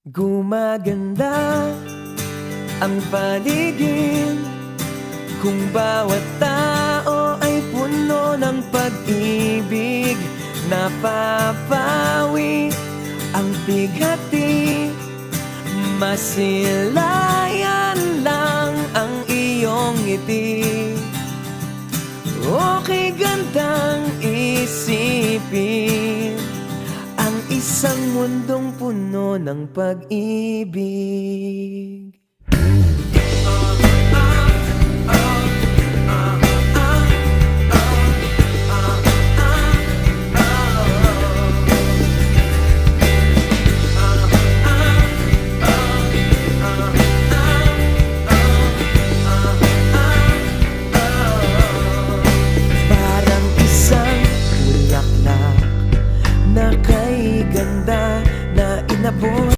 Gumaganda ang paligid kung bawat tao ay puno ng pag-ibig. Napapawi ang bighati, masilayan lang ang iyong ngiti. Okay gandang isipin ang isang mundong puno ng pag-ibig.